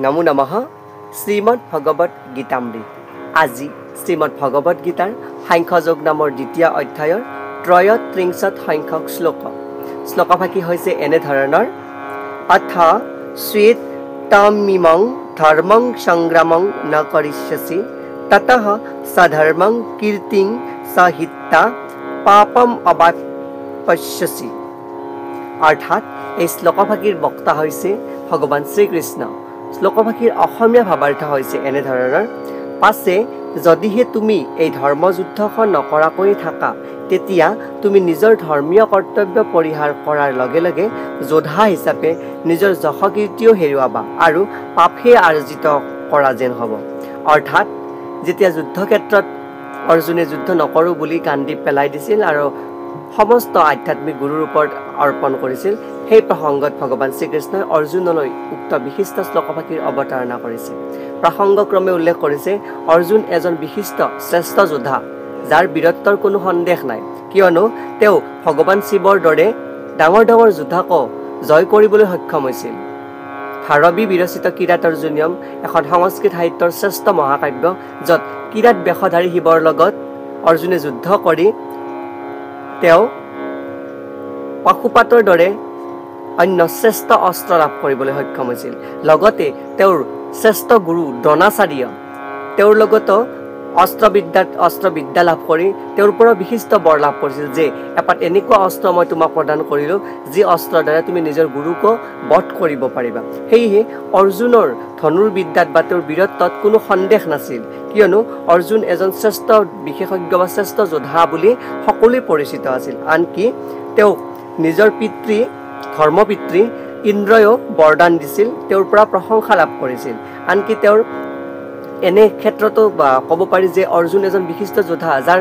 নমো নমঃ শ্ৰীমদ্ ভগৱত গীতামৃত। আজি শ্ৰীমদ্ ভগৱত গীতাৰ সাংখ্যযোগ নামৰ দ্বিতীয় অধ্যায়ৰ ৩৩ সংখ্যক শ্লোকভাগী হৈছে এনেধৰণৰ। অথ স্বেত তমিমং ধৰ্মং সংগ্ৰামং ন কৰিষ্যসি ততঃ সধৰ্মং কীৰ্তিং সহিতা পাপম অবাপ্স্যসি। অৰ্থাৎ এই শ্লোকভাগীৰ বক্তা হৈছে ভগৱান শ্ৰীকৃষ্ণ। শ্লোকভাগীৰ অসমীয়া ভাৱাৰ্থ হৈছে এনেধৰণৰ। পাছে যদিহে তুমি এই ধৰ্মযুদ্ধখন নকৰাকৈ থাকা, তেতিয়া তুমি নিজৰ ধৰ্মীয় কৰ্তব্য পৰিহাৰ কৰাৰ লগে লগে যোদ্ধা হিচাপে নিজৰ যশকীৰ্তিও হেৰুৱাবা আৰু পাপহে আৰ্জিত কৰা যেন হ'ব। অৰ্থাৎ যেতিয়া যুদ্ধক্ষেত্ৰত অৰ্জুনে যুদ্ধ নকৰোঁ বুলি কান্দি পেলাই দিছিল আৰু সমস্ত আধ্যাত্মিক গুৰুৰ ওপৰত অৰ্পণ কৰিছিল, সেই প্ৰসংগত ভগৱান শ্ৰীকৃষ্ণই অৰ্জুনলৈ উক্ত বিশিষ্ট শ্লোকভাগীৰ অৱতাৰণা কৰিছে। প্ৰসংগক্ৰমে উল্লেখ কৰিছে অৰ্জুন এজন বিশিষ্ট শ্ৰেষ্ঠ যোদ্ধা, যাৰ বীৰত্বৰ কোনো সন্দেহ নাই, কিয়নো তেওঁ ভগৱান শিৱৰ দৰে ডাঙৰ ডাঙৰ যোদ্ধাকো জয় কৰিবলৈ সক্ষম হৈছিল। ভাৰবী বিৰচিত কিৰাত অৰ্জুনিয়ম এখন সংস্কৃত সাহিত্যৰ শ্ৰেষ্ঠ মহাকাব্য, য'ত কিৰাত বেশধাৰী শিৱৰ লগত অৰ্জুনে যুদ্ধ কৰি তেওঁ পশুপাতৰ দৰে অন্য শ্ৰেষ্ঠ অস্ত্ৰ লাভ কৰিবলৈ সক্ষম হৈছিল। লগতে তেওঁৰ শ্ৰেষ্ঠ গুৰু দ্ৰোণাচাৰ্য তেওঁৰ লগতো অস্ত্ৰবিদ্যা লাভ কৰি তেওঁৰ পৰা বিশিষ্ট বৰ লাভ কৰিছিল যে এপাত এনেকুৱা অস্ত্ৰ মই তোমাক প্ৰদান কৰিলোঁ, যি অস্ত্ৰৰ দ্বাৰা তুমি নিজৰ গুৰুকো বধ কৰিব পাৰিবা। সেয়েহে অৰ্জুনৰ ধনুৰ্বিদ্যাত বা তেওঁৰ বীৰত্বত কোনো সন্দেহ নাছিল, কিয়নো অৰ্জুন এজন শ্ৰেষ্ঠ বিশেষজ্ঞ বা শ্ৰেষ্ঠ যোদ্ধা বুলি সকলোৱে পৰিচিত আছিল। আনকি তেওঁ নিজৰ ধৰ্মপিতৃ ইন্দ্ৰয়ো বৰদান দিছিল, তেওঁৰ পৰা প্ৰশংসা লাভ কৰিছিল। আনকি তেওঁৰ এনে ক্ষেত্ৰতো ক'ব পাৰি যে অৰ্জুন এজন বিশিষ্ট যোদ্ধা, যাৰ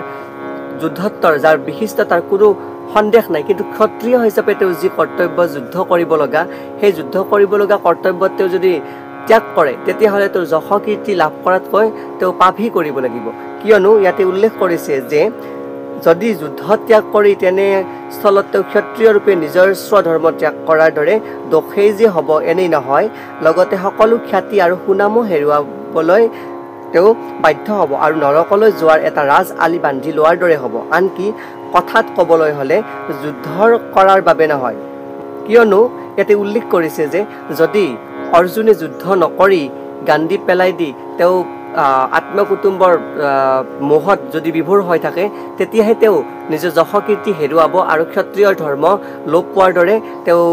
যুদ্ধত্বৰ যাৰ বিশিষ্টতাৰ কোনো সন্দেহ নাই, কিন্তু ক্ষত্ৰিয় হিচাপে তেওঁ যি কৰ্তব্য যুদ্ধ কৰিব লগা, সেই যুদ্ধ কৰিব লগা কৰ্তব্যত তেওঁ যদি ত্যাগ কৰে, তেতিয়াহ'লে তেওঁৰ যশকীৰ্তি লাভ কৰাতকৈ তেওঁ পাপহে কৰিব লাগিব। কিয়নো ইয়াতে উল্লেখ কৰিছে যে যদি যুদ্ধ ত্যাগ কৰি তেনে স্থলত তেওঁ ক্ষত্ৰিয় ৰূপে নিজৰ স্বধৰ্ম ত্যাগ কৰাৰ দৰে দোষেই যে হ'ব এনেই নহয়, লগতে সকলো খ্যাতি আৰু সুনামো হেৰুৱাবলৈ তেওঁ বাধ্য হ'ব আৰু নৰকলৈ যোৱাৰ এটা ৰাজ আলি বান্ধি লোৱাৰ দৰে হ'ব। আনকি কথাত ক'বলৈ হ'লে যুদ্ধ কৰাৰ বাবে নহয়, কিয়নো ইয়াতে উল্লেখ কৰিছে যে যদি অৰ্জুনে যুদ্ধ নকৰি গাণ্ডি পেলাই দি তেওঁ আত্মকুটুম্বৰ মোহত যদি বিভোৰ হৈ থাকে, তেতিয়াহে তেওঁ নিজৰ যশকীৰ্তি হেৰুৱাব আৰু ক্ষত্ৰিয়ৰ ধৰ্ম লোপ পোৱাৰ দৰে তেওঁ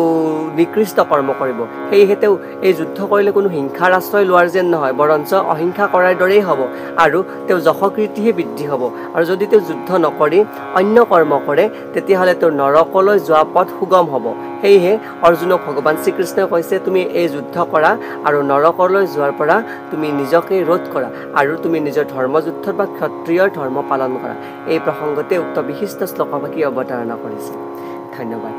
নিকৃষ্ট কৰ্ম কৰিব। সেয়েহে তেওঁ এই যুদ্ধ কৰিলে কোনো হিংসাৰ আশ্ৰয় লোৱাৰ যেন নহয়, বৰঞ্চ অহিংসা কৰাৰ দৰেই হ'ব আৰু তেওঁ যশকীৰ্তিহে বৃদ্ধি হ'ব। আৰু যদি তেওঁ যুদ্ধ নকৰি অন্য কৰ্ম কৰে, তেতিয়াহ'লে তেওঁৰ নৰকলৈ যোৱা পথ সুগম হ'ব। সেয়েহে অৰ্জুনক ভগৱান শ্ৰীকৃষ্ণই কৈছে, তুমি এই যুদ্ধ কৰা আৰু নৰকলৈ যোৱাৰ পৰা তুমি নিজকে ৰোধ কৰা আৰু তুমি নিজৰ ধৰ্মযুদ্ধত বা ক্ষত্ৰিয়ৰ ধৰ্ম পালন কৰা। এই প্ৰসংগতে উক্ত বিশিষ্ট শ্লোকভাগী অৱতাৰণা কৰিছে। ধন্যবাদ।